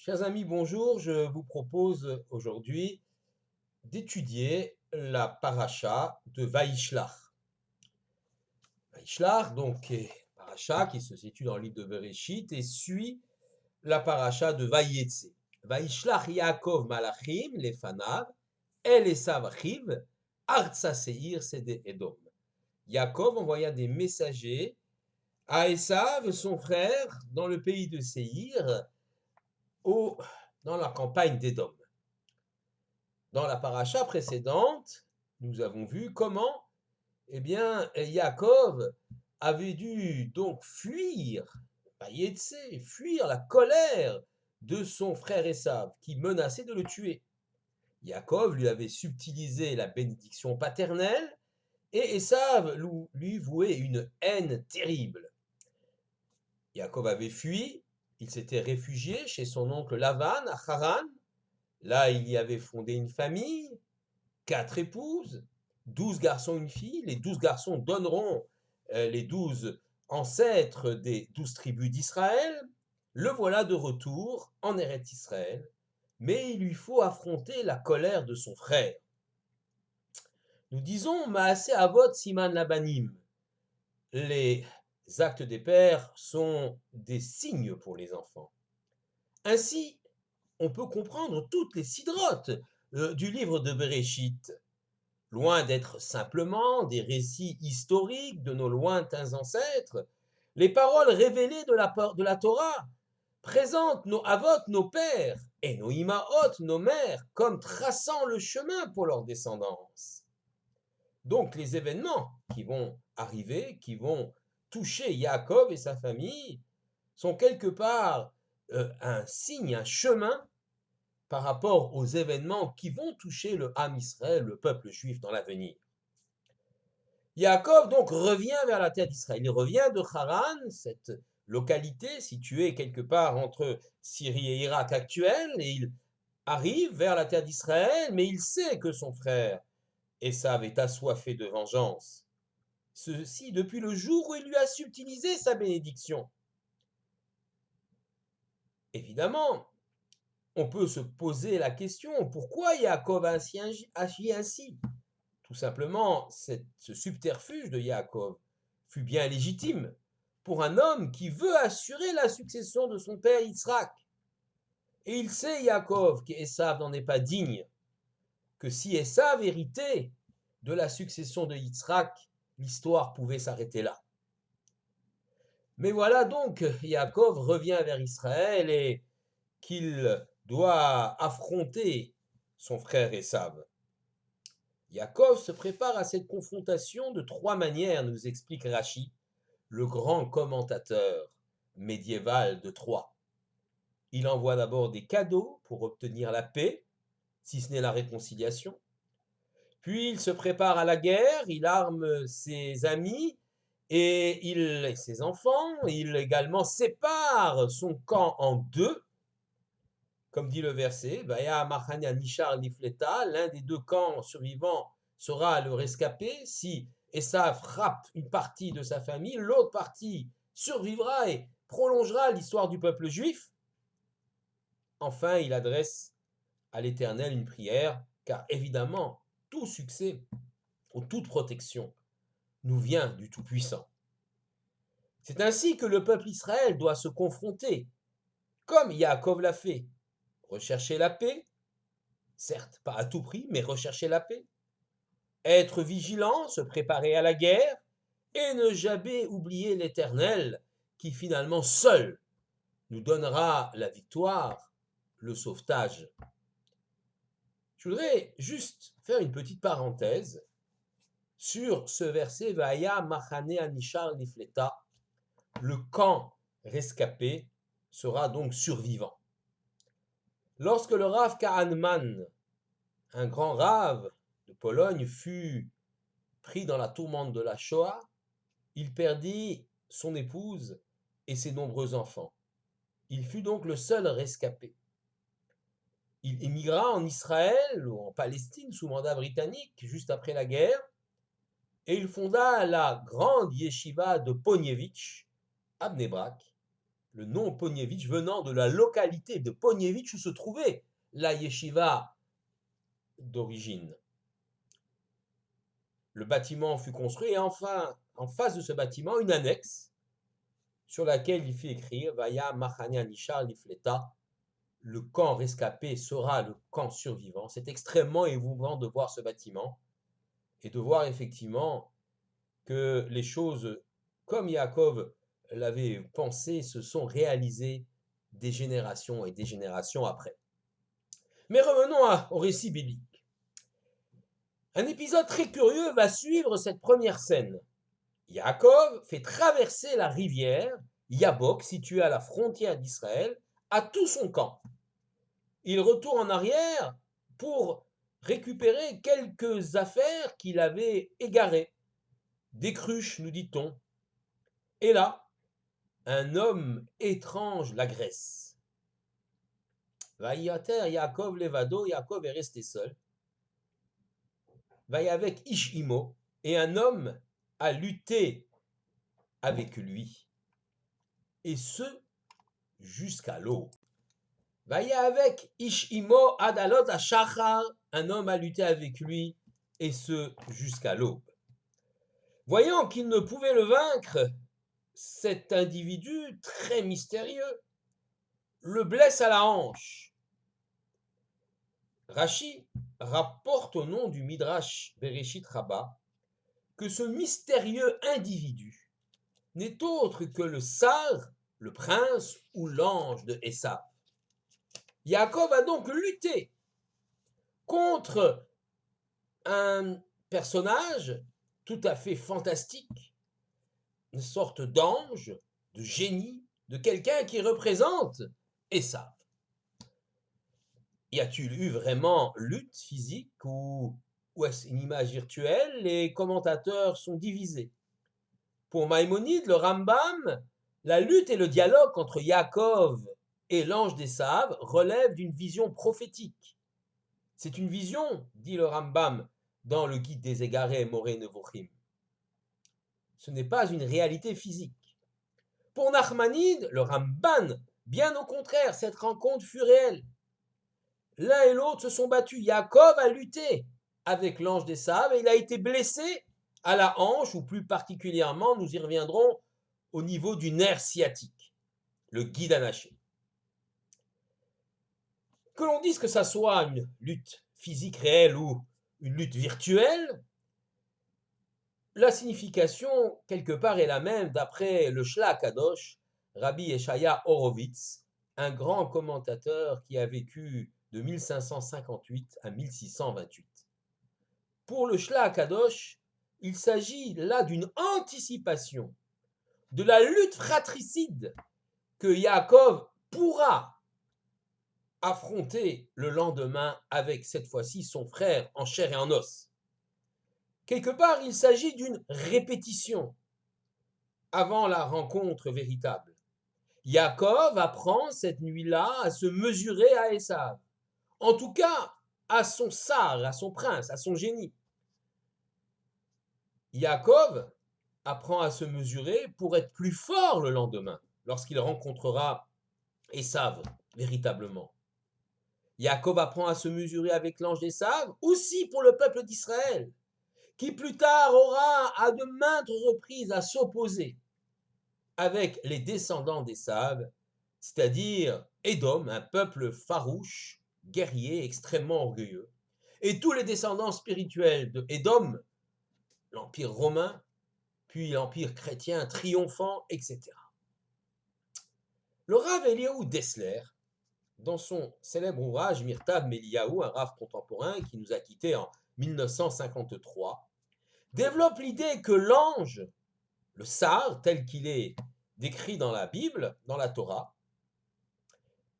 Chers amis, bonjour. Je vous propose aujourd'hui d'étudier la paracha de Vaïshlach. Vaïshlach, donc, est paracha qui se situe dans le livre de Bereshit et suit la paracha de Vaïetse. Vaïshlach Yaakov Malachim lefanav el Esav achiv artsa seir sede Edom. Yaakov envoya des messagers à Esav, son frère, dans le pays de Séhir, dans la campagne d'Édom. Dans la paracha précédente, nous avons vu comment, Yaakov avait dû donc fuir la colère de son frère Esav, qui menaçait de le tuer. Yaakov lui avait subtilisé la bénédiction paternelle, et Esav lui vouait une haine terrible. Yaakov avait fui, il s'était réfugié chez son oncle Lavan à Haran. Là, il y avait fondé une famille, 4 épouses, 12 garçons, une fille. Les 12 garçons donneront les 12 ancêtres des 12 tribus d'Israël. Le voilà de retour en Eretz Israël, mais il lui faut affronter la colère de son frère. Nous disons Maaseh Avot Siman Labanim. Les actes des pères sont des signes pour les enfants. Ainsi, on peut comprendre toutes les sidrotes du livre de Bereshit. Loin d'être simplement des récits historiques de nos lointains ancêtres, les paroles révélées de la Torah présentent nos avot, nos pères, et nos imaot, nos mères, comme traçant le chemin pour leur descendance. Donc les événements qui vont arriver, qui vont toucher Yaakov et sa famille, sont quelque part un signe, un chemin par rapport aux événements qui vont toucher le Ham Israël, le peuple juif dans l'avenir. Yaakov donc revient vers la terre d'Israël. Il revient de Haran, cette localité située quelque part entre Syrie et Irak actuel, et il arrive vers la terre d'Israël, mais il sait que son frère Esav est assoiffé de vengeance. Ceci depuis le jour où il lui a subtilisé sa bénédiction. Évidemment, on peut se poser la question, pourquoi Yaakov a agi ainsi? Tout simplement, ce subterfuge de Yaakov fut bien légitime pour un homme qui veut assurer la succession de son père Yitzhak. Et il sait, Yaakov, qu'Esav n'en est pas digne, que si Esav héritait de la succession de Yitzhak, l'histoire pouvait s'arrêter là. Mais voilà donc, Yaakov revient vers Israël et qu'il doit affronter son frère Esav. Yaakov se prépare à cette confrontation de 3 manières, nous explique Rashi, le grand commentateur médiéval de Troie. Il envoie d'abord des cadeaux pour obtenir la paix, si ce n'est la réconciliation. Puis il se prépare à la guerre, il arme ses amis et ses enfants. Il également sépare son camp en deux. Comme dit le verset, Vaya Machania Nishar Lifleta, l'un des deux camps survivants sera le rescapé. Si Esav frappe une partie de sa famille, l'autre partie survivra et prolongera l'histoire du peuple juif. Enfin, il adresse à l'Éternel une prière, car évidemment, tout succès ou toute protection nous vient du Tout-Puissant. C'est ainsi que le peuple Israël doit se confronter, comme Yaakov l'a fait, rechercher la paix, certes pas à tout prix, mais rechercher la paix, être vigilant, se préparer à la guerre, et ne jamais oublier l'Éternel, qui finalement seul nous donnera la victoire, le sauvetage. Je voudrais juste faire une petite parenthèse sur ce verset Vaya Machane Anishar Lifleta. Le camp rescapé sera donc survivant. Lorsque le Rav Kahneman, un grand rave de Pologne, fut pris dans la tourmente de la Shoah, il perdit son épouse et ses nombreux enfants. Il fut donc le seul rescapé. Il émigra en Israël ou en Palestine sous mandat britannique juste après la guerre et il fonda la grande yeshiva de Ponievitch à Bnei Brak le nom Ponievitch venant de la localité de Ponievitch où se trouvait la yeshiva d'origine. Le bâtiment fut construit et enfin, en face de ce bâtiment, une annexe sur laquelle il fit écrire Vaya Machania Nishar Lifleta, le camp rescapé sera le camp survivant. C'est extrêmement émouvant de voir ce bâtiment et de voir effectivement que les choses, comme Yaakov l'avait pensé, se sont réalisées des générations et des générations après. Mais revenons au récit biblique. Un épisode très curieux va suivre cette première scène. Yaakov fait traverser la rivière Yabok, située à la frontière d'Israël, à tout son camp. Il retourne en arrière pour récupérer quelques affaires qu'il avait égarées. Des cruches, nous dit-on. Et là, un homme étrange l'agresse. Vaïater Yaakov levado, Yaakov est resté seul. Vaï avec Ishimo, et un homme a lutté avec lui, et ce jusqu'à l'aube. Vaï avec Ishimo adalot à Shachar, un homme a lutté avec lui, et ce jusqu'à l'aube. Voyant qu'il ne pouvait le vaincre, cet individu très mystérieux le blesse à la hanche. Rashi rapporte au nom du Midrash Bereshit Rabbah que ce mystérieux individu n'est autre que le Sar, le prince ou l'ange de Esav. Yaakov a donc lutté contre un personnage tout à fait fantastique, une sorte d'ange, de génie, de quelqu'un qui représente Esav. Y a-t-il eu vraiment lutte physique ou est-ce une image virtuelle? Les commentateurs sont divisés. Pour Maïmonide, le Rambam, la lutte et le dialogue entre Yaakov et l'ange d'Esav relèvent d'une vision prophétique. C'est une vision, dit le Rambam dans le Guide des Égarés, Moré Nevochim. Ce n'est pas une réalité physique. Pour Nachmanide, le Ramban, bien au contraire, cette rencontre fut réelle. L'un et l'autre se sont battus. Yaakov a lutté avec l'ange d'Esav et il a été blessé à la hanche, ou plus particulièrement, nous y reviendrons, au niveau du nerf sciatique, le guide anaché. Que l'on dise que ça soit une lutte physique réelle ou une lutte virtuelle, la signification, quelque part, est la même d'après le Shla Kadosh, Rabbi Eshaya Horowitz, un grand commentateur qui a vécu de 1558 à 1628. Pour le Shla Kadosh, il s'agit là d'une anticipation de la lutte fratricide que Yaakov pourra affronter le lendemain avec cette fois-ci son frère en chair et en os. Quelque part, il s'agit d'une répétition avant la rencontre véritable. Yaakov apprend cette nuit-là à se mesurer à Esav, en tout cas à son sar, à son prince, à son génie. Yaakov apprend à se mesurer pour être plus fort le lendemain, lorsqu'il rencontrera Esav véritablement. Yaakov apprend à se mesurer avec l'ange d'Esav, aussi pour le peuple d'Israël, qui plus tard aura à de maintes reprises à s'opposer avec les descendants d'Esav, c'est-à-dire Édom, un peuple farouche, guerrier, extrêmement orgueilleux, et tous les descendants spirituels de Édom, l'Empire romain, puis l'Empire chrétien triomphant, etc. Le Rav Eliyahu Dessler, dans son célèbre ouvrage Mirtav Meliyahu, un Rav contemporain qui nous a quittés en 1953, développe l'idée que l'ange, le Sar, tel qu'il est décrit dans la Bible, dans la Torah,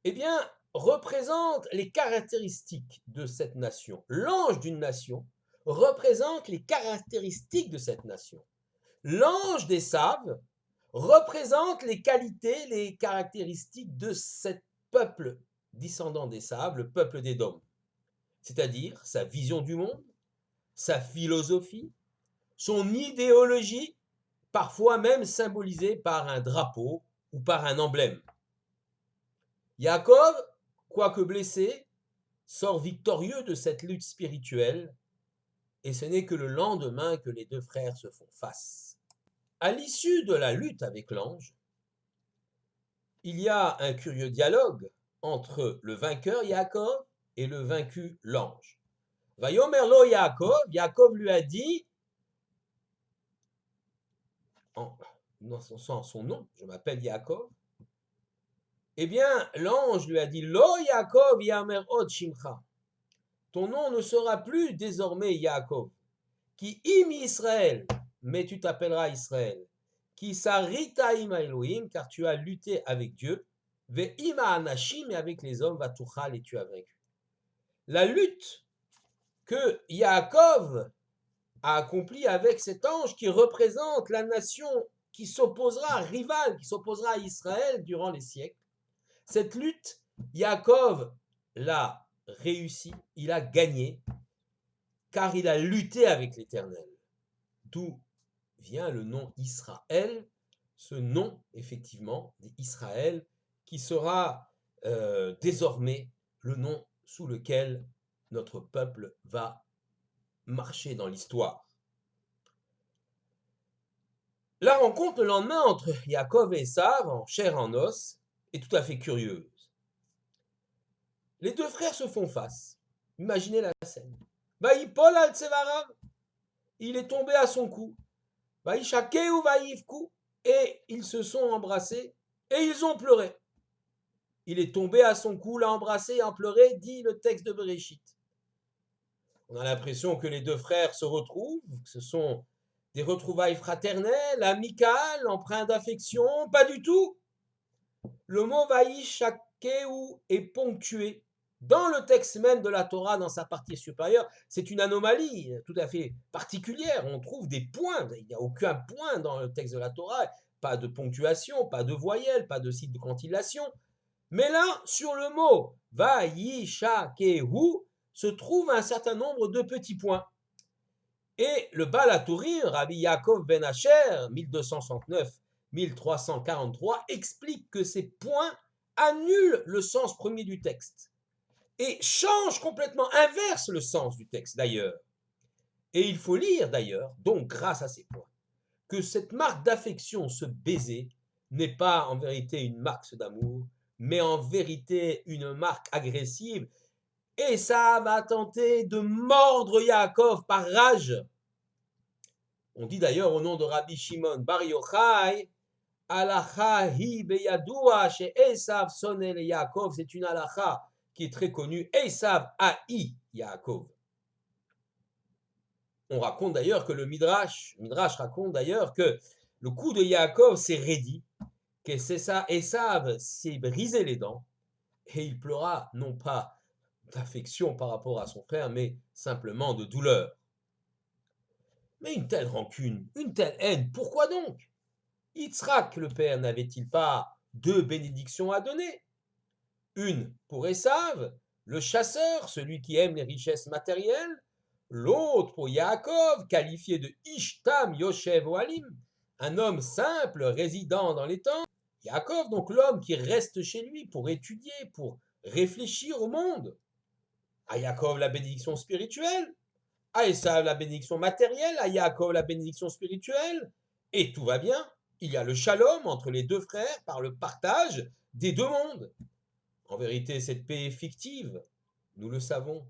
eh bien, représente les caractéristiques de cette nation. L'ange d'une nation représente les caractéristiques de cette nation. L'ange d'Esav représente les qualités, les caractéristiques de ce peuple descendant d'Esav, le peuple d'Édom, c'est-à-dire sa vision du monde, sa philosophie, son idéologie, parfois même symbolisée par un drapeau ou par un emblème. Yaakov, quoique blessé, sort victorieux de cette lutte spirituelle, et ce n'est que le lendemain que les deux frères se font face. À l'issue de la lutte avec l'ange, il y a un curieux dialogue entre le vainqueur Yaakov et le vaincu l'ange. Vayomer lo Yaakov, Yaakov lui a dit, en son nom, je m'appelle Yaakov. Eh bien, l'ange lui a dit, Lo Yaakov Yamer od Shimcha. Ton nom ne sera plus désormais Yaakov. Qui im Israël, mais tu t'appelleras Israël. Qui sarita ima Elohim, car tu as lutté avec Dieu. Ve ima anashim, et avec les hommes, va tuchal, et tu as vaincu. La lutte que Yaakov a accomplie avec cet ange qui représente la nation qui s'opposera, rivale, qui s'opposera à Israël durant les siècles. Cette lutte, Yaakov l'a réussi, il a gagné, car il a lutté avec l'Éternel. D'où vient le nom Israël, ce nom, effectivement, d'Israël, qui sera désormais le nom sous lequel notre peuple va marcher dans l'histoire. La rencontre le lendemain entre Yaakov et Esav, en chair et en os, est tout à fait curieuse. Les deux frères se font face. Imaginez la scène. Vaïpol al tsevarav, il est tombé à son cou. Vaïchakeu vaïfku, et ils se sont embrassés et ils ont pleuré. Il est tombé à son cou, l'a embrassé et a pleuré, dit le texte de Bereshit. On a l'impression que les deux frères se retrouvent, que ce sont des retrouvailles fraternelles, amicales, empreintes d'affection, pas du tout. Le mot vaïchakeu est ponctué dans le texte même de la Torah, dans sa partie supérieure. C'est une anomalie tout à fait particulière. On trouve des points, il n'y a aucun point dans le texte de la Torah, pas de ponctuation, pas de voyelle, pas de signe de cantillation. Mais là, sur le mot vaïchakeu, se trouve un certain nombre de petits points. Et le Baal HaTurim, Rabbi Yaakov ben Asher, 1269-1343, explique que ces points annulent le sens premier du texte et changent complètement, inversent le sens du texte d'ailleurs. Et il faut lire d'ailleurs, donc grâce à ces points, que cette marque d'affection, ce baiser, n'est pas en vérité une marque d'amour, mais en vérité une marque agressive. Et ça va tenter de mordre Yaakov par rage. On dit d'ailleurs au nom de Rabbi Shimon Bar Yochai, Halacha hi beyadua she Esav sonel Yaakov, c'est une halacha qui est très connue, Esav haï Yaakov. On raconte d'ailleurs que le Midrash raconte d'ailleurs que le cou de Yaakov s'est raidi, que c'est ça, Esav s'est brisé les dents, et il pleura non pas d'affection par rapport à son frère, mais simplement de douleur. Mais une telle rancune, une telle haine, pourquoi donc? Yitzhak, le père, n'avait-il pas deux bénédictions à donner? Une pour Esav, le chasseur, celui qui aime les richesses matérielles, l'autre pour Yaakov, qualifié de Ishtam Yoshev Oalim, un homme simple résidant dans les temps. Yaakov, donc l'homme qui reste chez lui pour étudier, pour réfléchir au monde. À Yaakov, la bénédiction spirituelle, à Esav, la bénédiction matérielle, à Yaakov, la bénédiction spirituelle, et tout va bien. Il y a le shalom entre les deux frères par le partage des deux mondes. En vérité, cette paix est fictive, nous le savons.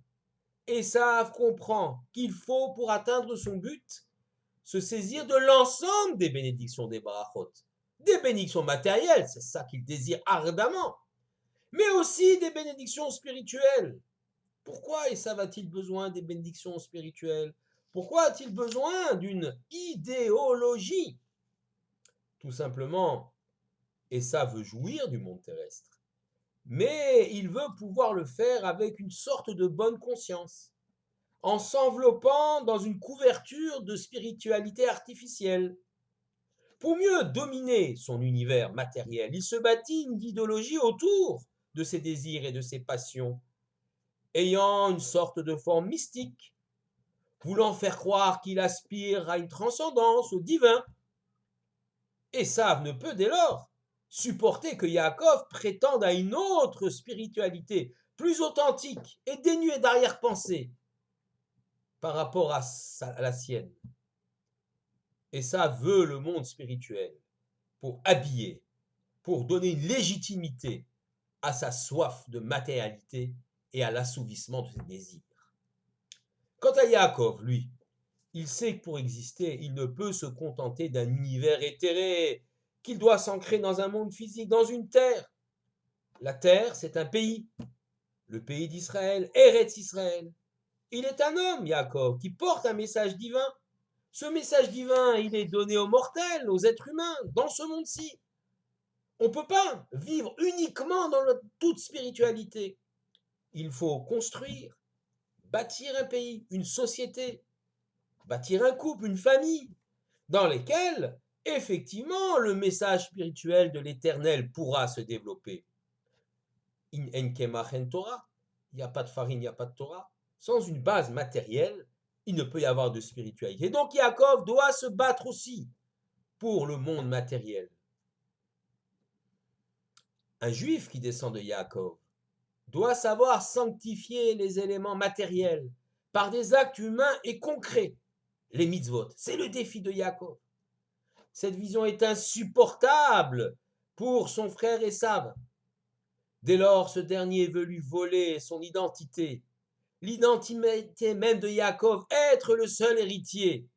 Esav comprend qu'il faut, pour atteindre son but, se saisir de l'ensemble des bénédictions des barachot, des bénédictions matérielles, c'est ça qu'il désire ardemment, mais aussi des bénédictions spirituelles. Pourquoi Esav a-t-il besoin des bénédictions spirituelles? Pourquoi a-t-il besoin d'une idéologie? Tout simplement, Esav veut jouir du monde terrestre, mais il veut pouvoir le faire avec une sorte de bonne conscience, en s'enveloppant dans une couverture de spiritualité artificielle. Pour mieux dominer son univers matériel, il se bâtit une idéologie autour de ses désirs et de ses passions, ayant une sorte de forme mystique, voulant faire croire qu'il aspire à une transcendance, au divin. Esav ne peut dès lors supporter que Yaakov prétende à une autre spiritualité, plus authentique et dénuée d'arrière-pensée par rapport à la sienne. Et ça veut le monde spirituel pour habiller, pour donner une légitimité à sa soif de matérialité et à l'assouvissement de ses désirs. Quant à Yaakov, lui, il sait que pour exister, il ne peut se contenter d'un univers éthéré, qu'il doit s'ancrer dans un monde physique, dans une terre. La terre, c'est un pays, le pays d'Israël, Eretz Israël. Il est un homme, Yaakov, qui porte un message divin. Ce message divin, il est donné aux mortels, aux êtres humains, dans ce monde-ci. On ne peut pas vivre uniquement dans toute spiritualité. Il faut construire, bâtir un pays, une société, bâtir un couple, une famille, dans lesquels, effectivement, le message spirituel de l'Éternel pourra se développer. In enkemach en Torah, il n'y a pas de farine, il n'y a pas de Torah. Sans une base matérielle, il ne peut y avoir de spiritualité. Donc Yaakov doit se battre aussi pour le monde matériel. Un juif qui descend de Yaakov doit savoir sanctifier les éléments matériels par des actes humains et concrets. Les mitzvot, c'est le défi de Yaakov. Cette vision est insupportable pour son frère Esav. Dès lors, ce dernier veut lui voler son identité, l'identité même de Yaakov, être le seul héritier,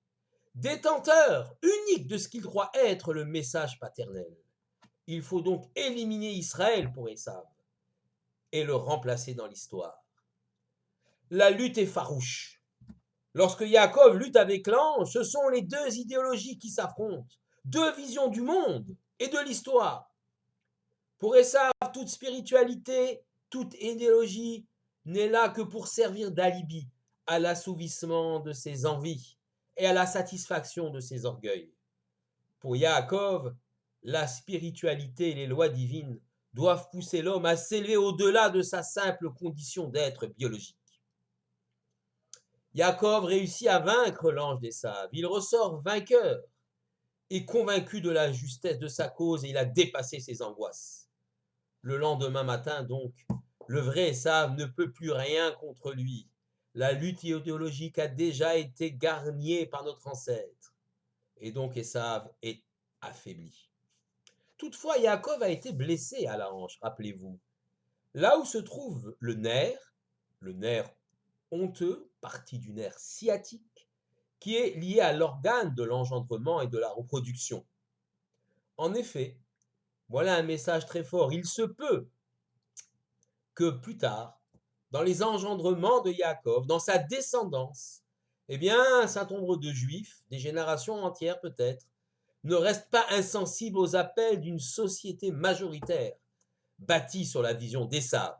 détenteur unique de ce qu'il croit être le message paternel. Il faut donc éliminer Israël pour Esav et le remplacer dans l'histoire. La lutte est farouche. Lorsque Yaakov lutte avec l'ange, ce sont les deux idéologies qui s'affrontent, deux visions du monde et de l'histoire. Pour Esav, toute spiritualité, toute idéologie n'est là que pour servir d'alibi à l'assouvissement de ses envies et à la satisfaction de ses orgueils. Pour Yaakov, la spiritualité et les lois divines doivent pousser l'homme à s'élever au-delà de sa simple condition d'être biologique. Yaakov réussit à vaincre l'ange d'Esav. Il ressort vainqueur et convaincu de la justesse de sa cause, et il a dépassé ses angoisses. Le lendemain matin, donc, le vrai Esav ne peut plus rien contre lui. La lutte idéologique a déjà été gagnée par notre ancêtre. Et donc Esav est affaibli. Toutefois, Yaakov a été blessé à la hanche, rappelez-vous. Là où se trouve le nerf honteux, partie du nerf sciatique, qui est lié à l'organe de l'engendrement et de la reproduction. En effet, voilà un message très fort. Il se peut que plus tard, dans les engendrements de Yaakov, dans sa descendance, eh bien, un certain nombre de juifs, des générations entières peut-être, ne restent pas insensibles aux appels d'une société majoritaire, bâtie sur la vision d'Esav.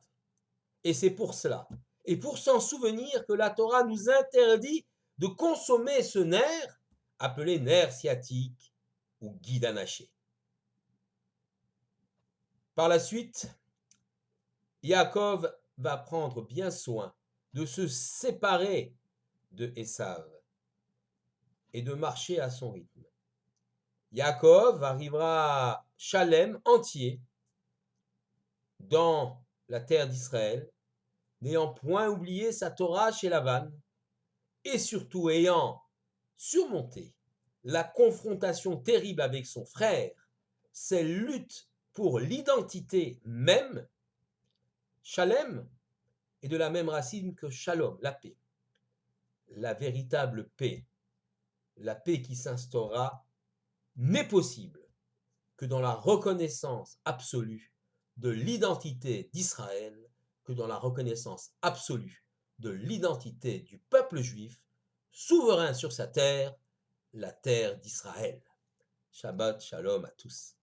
Et c'est pour cela, et pour s'en souvenir, que la Torah nous interdit de consommer ce nerf, appelé nerf sciatique ou guide anaché. Par la suite, Yaakov va prendre bien soin de se séparer de Esav et de marcher à son rythme. Yaakov arrivera Shalem entier dans la terre d'Israël, n'ayant point oublié sa Torah chez Lavan, et surtout ayant surmonté la confrontation terrible avec son frère, cette lutte pour l'identité même. Shalem est de la même racine que Shalom, la paix. La véritable paix, la paix qui s'instaurera, n'est possible que dans la reconnaissance absolue de l'identité d'Israël, que dans la reconnaissance absolue de l'identité du peuple juif, souverain sur sa terre, la terre d'Israël. Shabbat Shalom à tous.